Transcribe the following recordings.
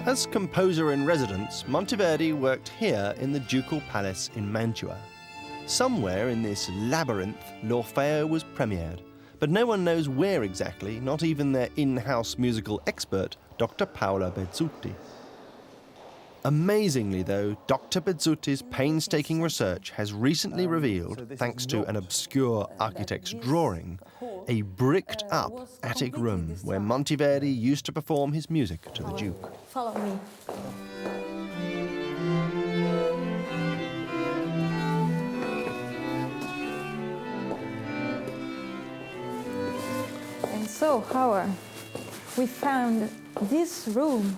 As composer-in-residence, Monteverdi worked here in the ducal palace in Mantua. Somewhere in this labyrinth, L'Orfeo was premiered, but no one knows where exactly, not even their in-house musical expert, Dr. Paola Bezzutti. Amazingly, though, Dr. Bezzutti's painstaking research has recently revealed, thanks to an obscure architect's drawing, a bricked-up attic room where Monteverdi used to perform his music to the Duke. Follow me. And so, Howard, we found this room.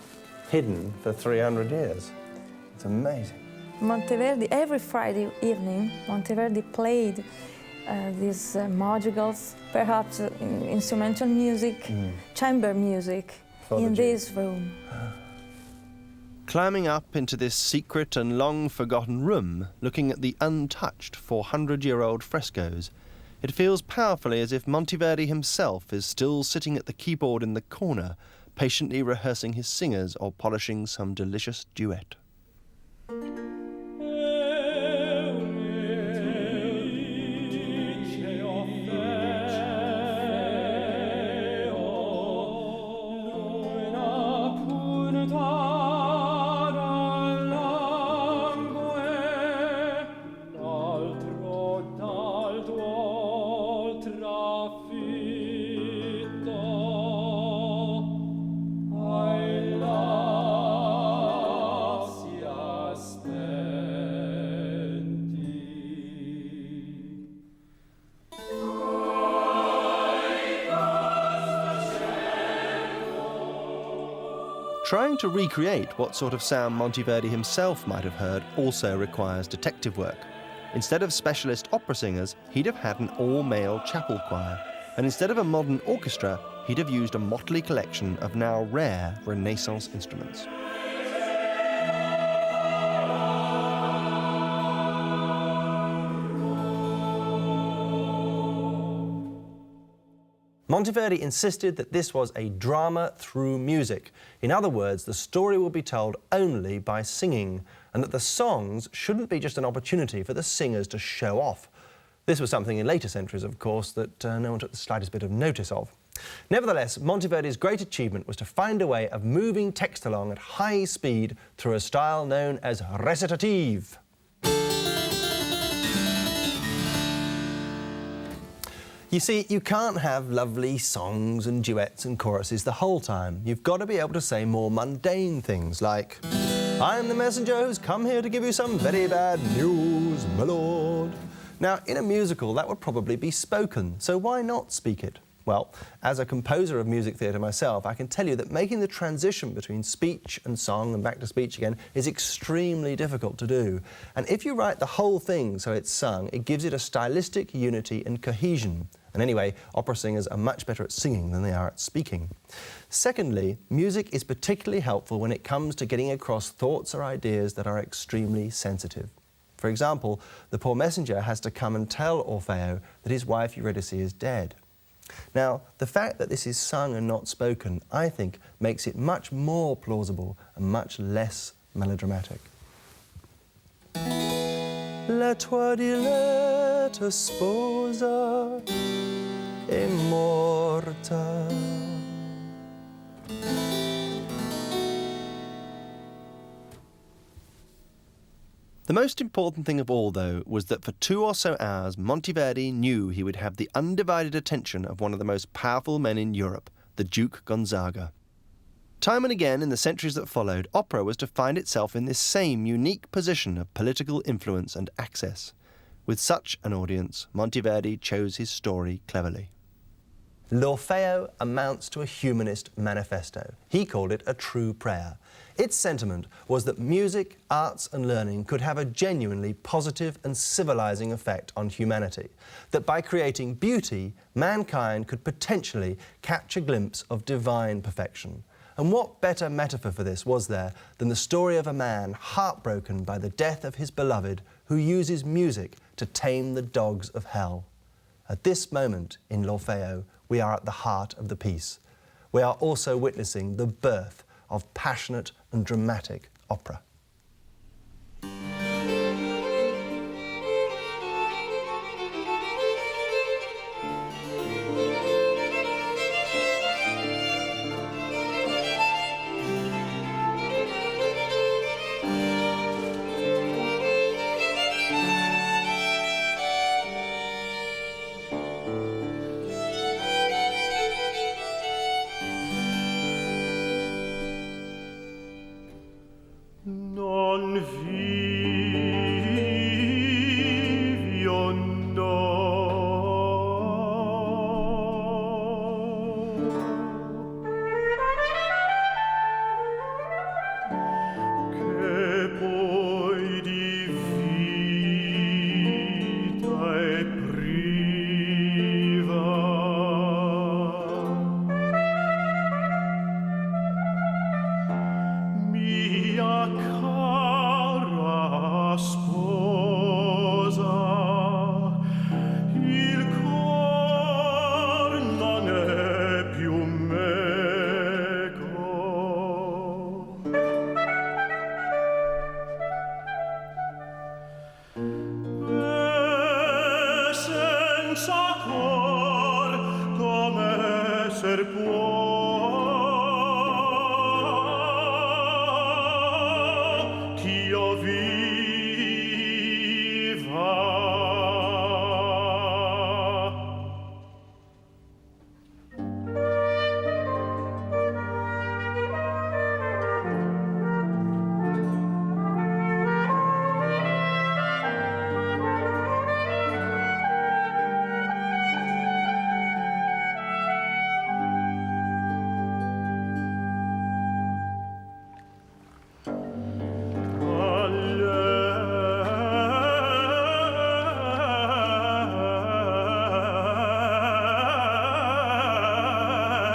Hidden for 300 years. It's amazing. Monteverdi, every Friday evening, Monteverdi played these madrigals, perhaps instrumental music, chamber music, in this room. Climbing up into this secret and long-forgotten room, looking at the untouched 400-year-old frescoes, it feels powerfully as if Monteverdi himself is still sitting at the keyboard in the corner, patiently rehearsing his singers or polishing some delicious duet. Trying to recreate what sort of sound Monteverdi himself might have heard also requires detective work. Instead of specialist opera singers, he'd have had an all-male chapel choir, and instead of a modern orchestra, he'd have used a motley collection of now rare Renaissance instruments. Monteverdi insisted that this was a drama through music. In other words, the story will be told only by singing, and that the songs shouldn't be just an opportunity for the singers to show off. This was something in later centuries, of course, that no one took the slightest bit of notice of. Nevertheless, Monteverdi's great achievement was to find a way of moving text along at high speed through a style known as recitative. You see, you can't have lovely songs and duets and choruses the whole time. You've got to be able to say more mundane things like, "I am the messenger who's come here to give you some very bad news, my lord." Now, in a musical, that would probably be spoken, so why not speak it? Well, as a composer of music theatre myself, I can tell you that making the transition between speech and song and back to speech again is extremely difficult to do. And if you write the whole thing so it's sung, it gives it a stylistic unity and cohesion. And anyway, opera singers are much better at singing than they are at speaking. Secondly, music is particularly helpful when it comes to getting across thoughts or ideas that are extremely sensitive. For example, the poor messenger has to come and tell Orfeo that his wife Euridice is dead. Now, the fact that this is sung and not spoken, I think, makes it much more plausible and much less melodramatic. La tua diletta sposa è morta. The most important thing of all, though, was that for 2 or so hours, Monteverdi knew he would have the undivided attention of one of the most powerful men in Europe, the Duke Gonzaga. Time and again in the centuries that followed, opera was to find itself in this same unique position of political influence and access. With such an audience, Monteverdi chose his story cleverly. L'Orfeo amounts to a humanist manifesto. He called it a true prayer. Its sentiment was that music, arts and learning could have a genuinely positive and civilizing effect on humanity. That by creating beauty, mankind could potentially catch a glimpse of divine perfection. And what better metaphor for this was there than the story of a man heartbroken by the death of his beloved who uses music to tame the dogs of hell. At this moment in L'Orfeo, we are at the heart of the piece. We are also witnessing the birth of passionate and dramatic opera. Non vivio no, che poi di vita è priva. Mia cara sposa, il cor non è più meco. E senza cor come ser può, ch'io viva.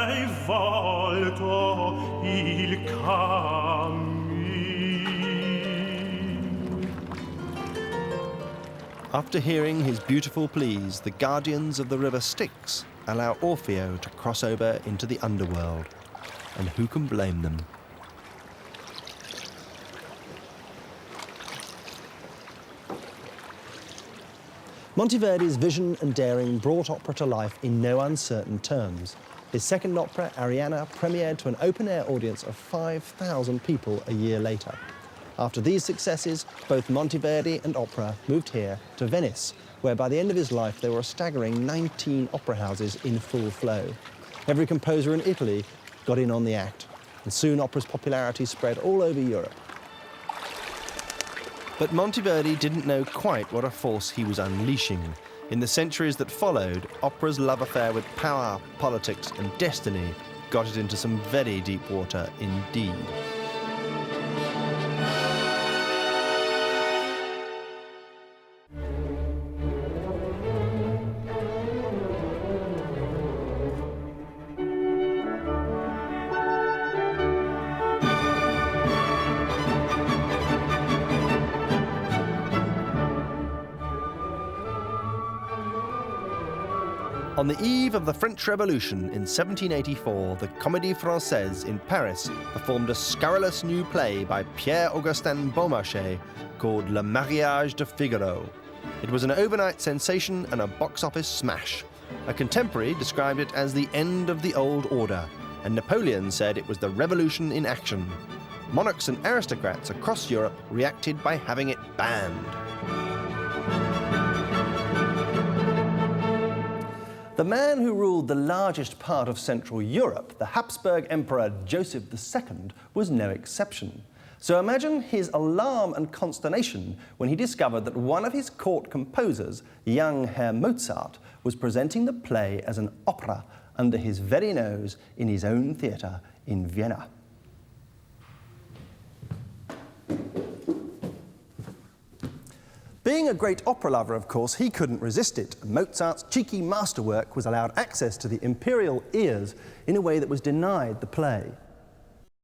Lei volto il cammin. After hearing his beautiful pleas, the guardians of the river Styx allow Orfeo to cross over into the underworld. And who can blame them? Monteverdi's vision and daring brought opera to life in no uncertain terms. His second opera, Arianna, premiered to an open-air audience of 5,000 people a year later. After these successes, both Monteverdi and opera moved here to Venice, where by the end of his life there were a staggering 19 opera houses in full flow. Every composer in Italy got in on the act, and soon opera's popularity spread all over Europe. But Monteverdi didn't know quite what a force he was unleashing. In the centuries that followed, opera's love affair with power, politics and destiny got it into some very deep water indeed. On the eve of the French Revolution in 1784, the Comédie Française in Paris performed a scurrilous new play by Pierre-Augustin Beaumarchais called Le Mariage de Figaro. It was an overnight sensation and a box office smash. A contemporary described it as the end of the old order, and Napoleon said it was the revolution in action. Monarchs and aristocrats across Europe reacted by having it banned. The man who ruled the largest part of Central Europe, the Habsburg Emperor Joseph II, was no exception. So imagine his alarm and consternation when he discovered that one of his court composers, young Herr Mozart, was presenting the play as an opera under his very nose in his own theatre in Vienna. Being a great opera lover, of course, he couldn't resist it. Mozart's cheeky masterwork was allowed access to the imperial ears in a way that was denied the play.